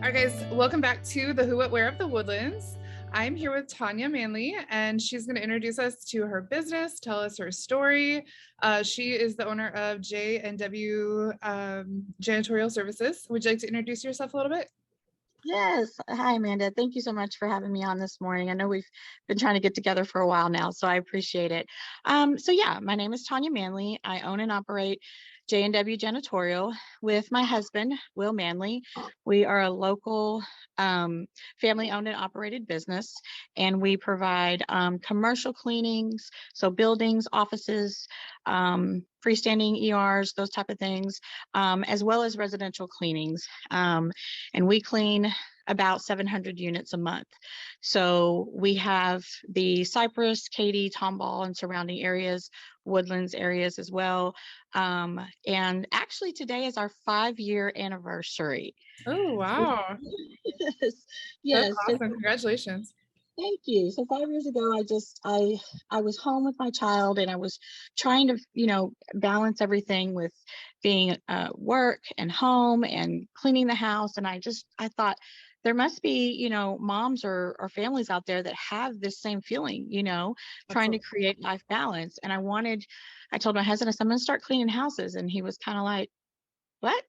All right, guys, welcome back to the Who, What, Where of the Woodlands. I'm here with Tanya Manley, and she's going to introduce us to her business, tell us her story. She is the owner of J&W Janitorial Services. Would you like to introduce yourself a little bit? Yes. Hi, Amanda. Thank you so much for having me on this morning. I know we've been trying to get together for a while now, so I appreciate it. My name is Tanya Manley. I own and operate J&W Janitorial with my husband, Will Manley. We are a local family-owned and operated business, and we provide commercial cleanings, so buildings, offices, freestanding ERs, those type of things, as well as residential cleanings. And we clean about 700 units a month. So we have the Cypress, Katy, Tomball, and surrounding areas, Woodlands areas as well. And actually today is our 5-year anniversary. Oh, wow. Yes. That's Yes. awesome. Congratulations. Thank you. So 5 years ago, I was home with my child, and I was trying to, balance everything with being work and home and cleaning the house. And I thought there must be, moms or families out there that have this same feeling, trying to create life balance. And I told my husband, I said, I'm going to start cleaning houses. And he was kind of like, what?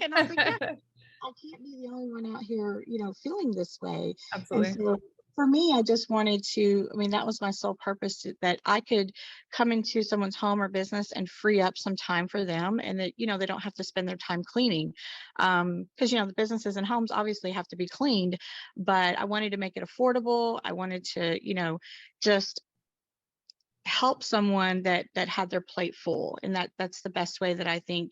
And I was like, yeah, I can't be the only one out here, feeling this way. Absolutely. And so for me, I just wanted to, that was my sole purpose, that I could come into someone's home or business and free up some time for them, and that, they don't have to spend their time cleaning. Because, the businesses and homes obviously have to be cleaned, but I wanted to make it affordable. I wanted to, just help someone that had their plate full, and that's the best way that I think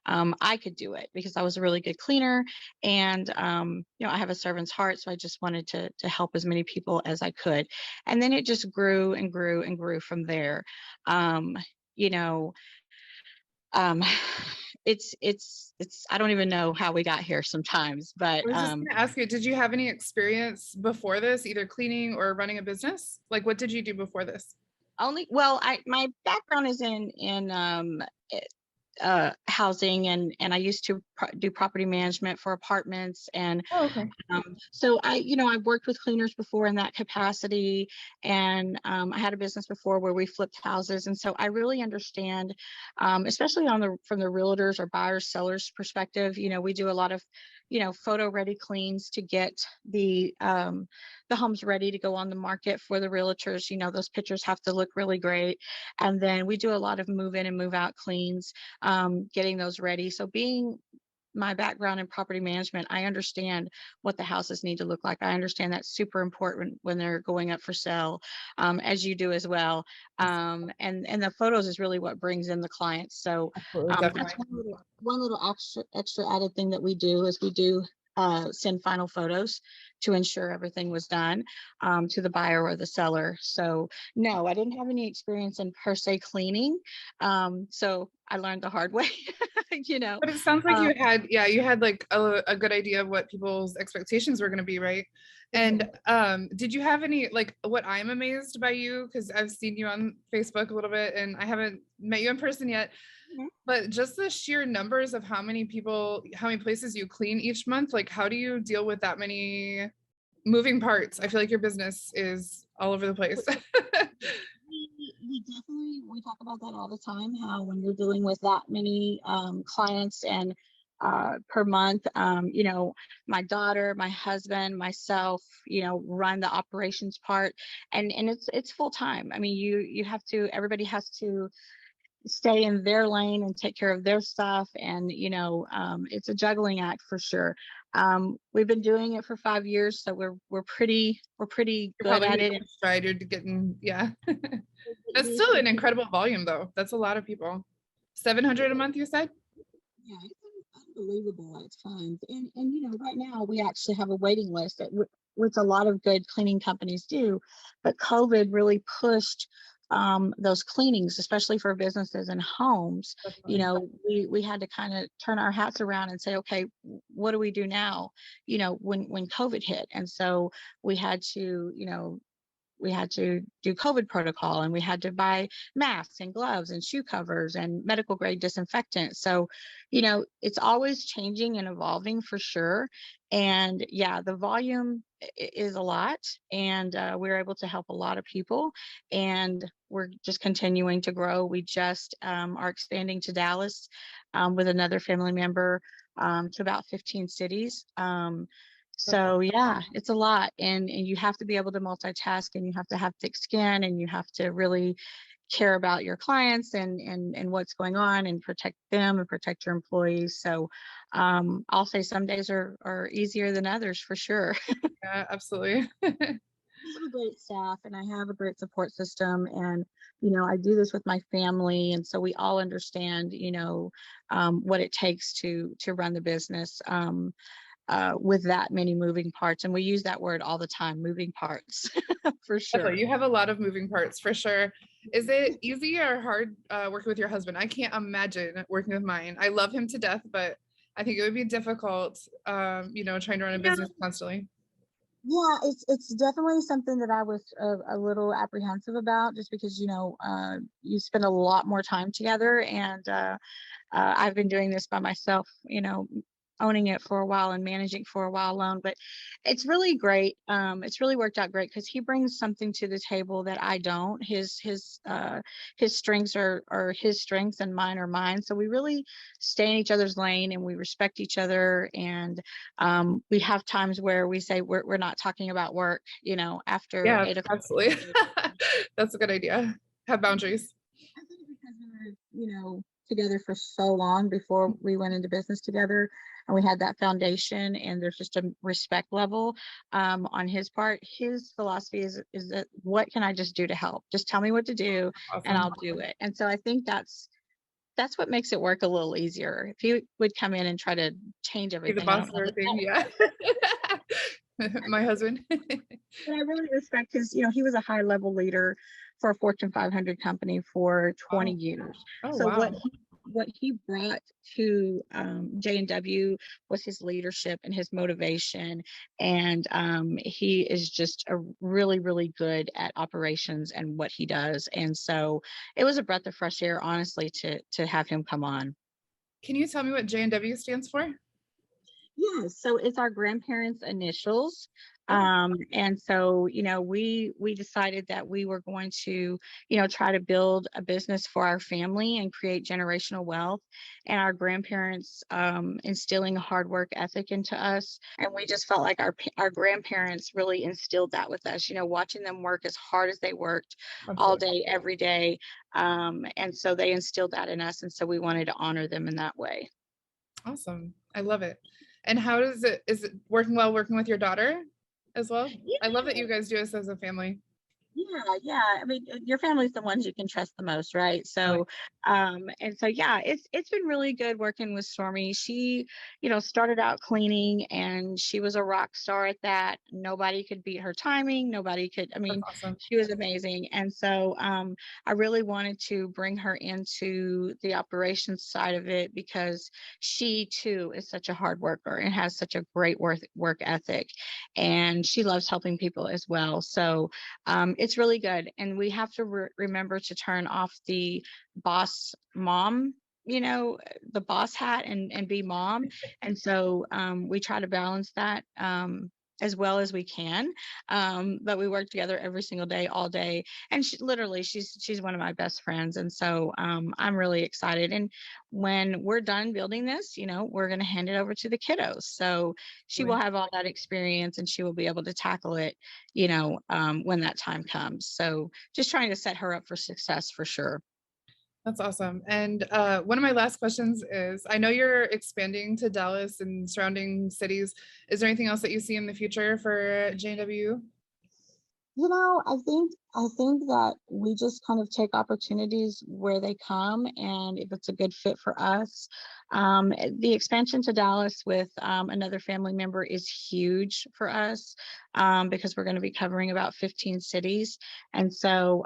I could do it, because I was a really good cleaner, and I have a servant's heart, so I just wanted to help as many people as I could. And then it just grew and grew and grew from there. you know it's I don't even know how we got here sometimes, but I was just going to ask you, did you have any experience before this, either cleaning or running a business? Like, what did you do before this? My background is in housing, and I used to do property management for apartments, and Oh, okay. so I've worked with cleaners before in that capacity, and I had a business before where we flipped houses, and so I really understand, especially from the realtors or buyers sellers perspective. We do a lot of photo ready cleans to get the homes ready to go on the market for the realtors. Those pictures have to look really great, and then we do a lot of move in and move out cleans, getting those ready. So being my background in property management, I understand what the houses need to look like. I understand that's super important when they're going up for sale, as you do as well. And the photos is really what brings in the clients. So that's one little extra added thing that we do is we do send final photos to ensure everything was done to the buyer or the seller. So no, I didn't have any experience in per se cleaning. So I learned the hard way. But it sounds like you had like a good idea of what people's expectations were going to be, right? And did you have any, like, what I'm amazed by you, because I've seen you on Facebook a little bit and I haven't met you in person yet, but just the sheer numbers of how many places you clean each month, like, how do you deal with that many moving parts? I feel like your business is all over the place. We talk about that all the time, how when you're dealing with that many clients and per month, my daughter, my husband, myself, run the operations part, and it's full time. You have to, everybody has to stay in their lane and take care of their stuff, and it's a juggling act for sure. We've been doing it for 5 years, so we're pretty good at it. Stride, you're getting, yeah. That's still an incredible volume, though. That's a lot of people. 700 a month, you said? Yeah, it's unbelievable at times. And right now we actually have a waiting list, which a lot of good cleaning companies do, but COVID really pushed those cleanings, especially for businesses and homes. We had to kind of turn our hats around and say, okay, what do we do now? When COVID hit, and so we had to do COVID protocol, and we had to buy masks and gloves and shoe covers and medical grade disinfectant. So, it's always changing and evolving for sure. And yeah, the volume is a lot, and we're able to help a lot of people, and we're just continuing to grow. We just are expanding to Dallas with another family member to about 15 cities. So yeah, it's a lot, and you have to be able to multitask, and you have to have thick skin, and you have to really care about your clients and what's going on, and protect them and protect your employees. So I'll say some days are easier than others for sure. Yeah, absolutely. I have a great staff, and I have a great support system, and I do this with my family, and so we all understand what it takes to run the business with that many moving parts. And we use that word all the time, moving parts. For sure. Definitely. You have a lot of moving parts for sure. Is it easy or hard working with your husband? I can't imagine working with mine. I love him to death, but I think it would be difficult, trying to run a business constantly. Yeah, it's definitely something that I was a little apprehensive about, just because you spend a lot more time together, and I've been doing this by myself, owning it for a while and managing for a while alone. But it's really great. It's really worked out great because he brings something to the table that I don't. His strengths are his strengths, and mine are mine. So we really stay in each other's lane, and we respect each other. And we have times where we say we're not talking about work, after Yeah, 8 o'clock. absolutely. That's a good idea. Have boundaries. I think because we were, together for so long before we went into business together, and we had that foundation, and there's just a respect level on his part. His philosophy is that, what can I just do to help? Just tell me what to do, and Awesome. I'll do it. And so I think that's what makes it work a little easier. If he would come in and try to change Be the everything, I boss don't of know that everything. Yeah. My husband. but I really respect his, he was a high level leader for a Fortune 500 company for 20 Oh, years. oh So wow. what he brought to J&W was his leadership and his motivation. And he is just a really, really good at operations and what he does. And so it was a breath of fresh air, honestly, to have him come on. Can you tell me what JNW stands for? Yes, so it's our grandparents' initials. Oh, And so, we decided that we were going to, try to build a business for our family and create generational wealth. And our grandparents instilling a hard work ethic into us. And we just felt like our grandparents really instilled that with us, watching them work as hard as they worked all absolutely. day, every day. And so they instilled that in us. And so we wanted to honor them in that way. Awesome. I love it. And how is it working well working with your daughter as well? I love that Yeah. you guys do this as a family. Yeah. I mean, your family's the ones you can trust the most, right? Really. So, and so yeah, it's been really good working with Stormy. She, started out cleaning, and she was a rock star at that. Nobody could beat her timing. Nobody could. I That's mean, awesome. she was amazing. And so, I really wanted to bring her into the operations side of it, because she too is such a hard worker and has such a great work ethic, and she loves helping people as well. So it's really good. And we have to remember to turn off the boss mom, the boss hat, and be mom. And so we try to balance that as well as we can. But we work together every single day, all day. And she's one of my best friends. And so I'm really excited. And when we're done building this, we're going to hand it over to the kiddos. So she will have all that experience, and she will be able to tackle it, when that time comes. So just trying to set her up for success for sure. That's awesome. And one of my last questions is, I know you're expanding to Dallas and surrounding cities. Is there anything else that you see in the future for JW? I think I think that we just kind of take opportunities where they come, and if it's a good fit for us. The expansion to Dallas with another family member is huge for us, because we're going to be covering about 15 cities. And so,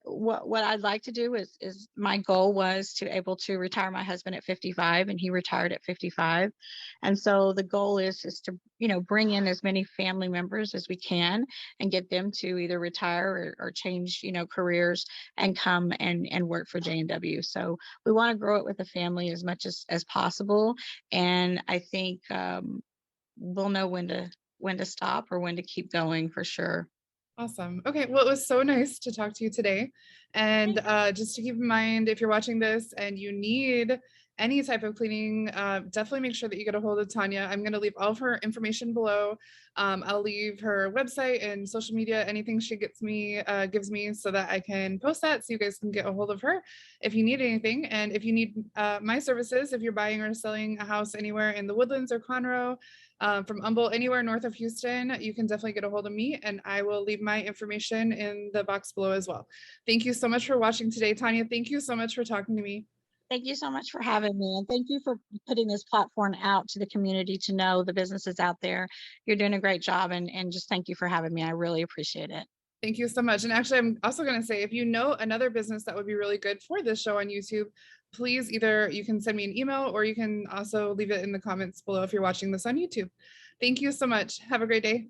what I'd like to do is my goal was to able to retire my husband at 55, and he retired at 55. And so the goal is to bring in as many family members as we can and get them to either retire or change, careers and come and work for J&W. So we want to grow it with the family as much as possible. And I think we'll know when to stop or when to keep going for sure. Awesome. Okay. Well, it was so nice to talk to you today. And Thank just to keep in mind, if you're watching this and you need any type of cleaning, definitely make sure that you get a hold of Tanya. I'm going to leave all of her information below. I'll leave her website and social media, anything she gives me so that I can post that so you guys can get a hold of her if you need anything. And if you need my services, if you're buying or selling a house anywhere in the Woodlands or Conroe, from Humble, anywhere north of Houston, you can definitely get a hold of me, and I will leave my information in the box below as well. Thank you so much for watching today, Tanya. Thank you so much for talking to me. Thank you so much for having me. And thank you for putting this platform out to the community to know the businesses out there. You're doing a great job. And just thank you for having me. I really appreciate it. Thank you so much. And actually, I'm also going to say, if you know another business that would be really good for this show on YouTube, please either you can send me an email or you can also leave it in the comments below if you're watching this on YouTube. Thank you so much. Have a great day.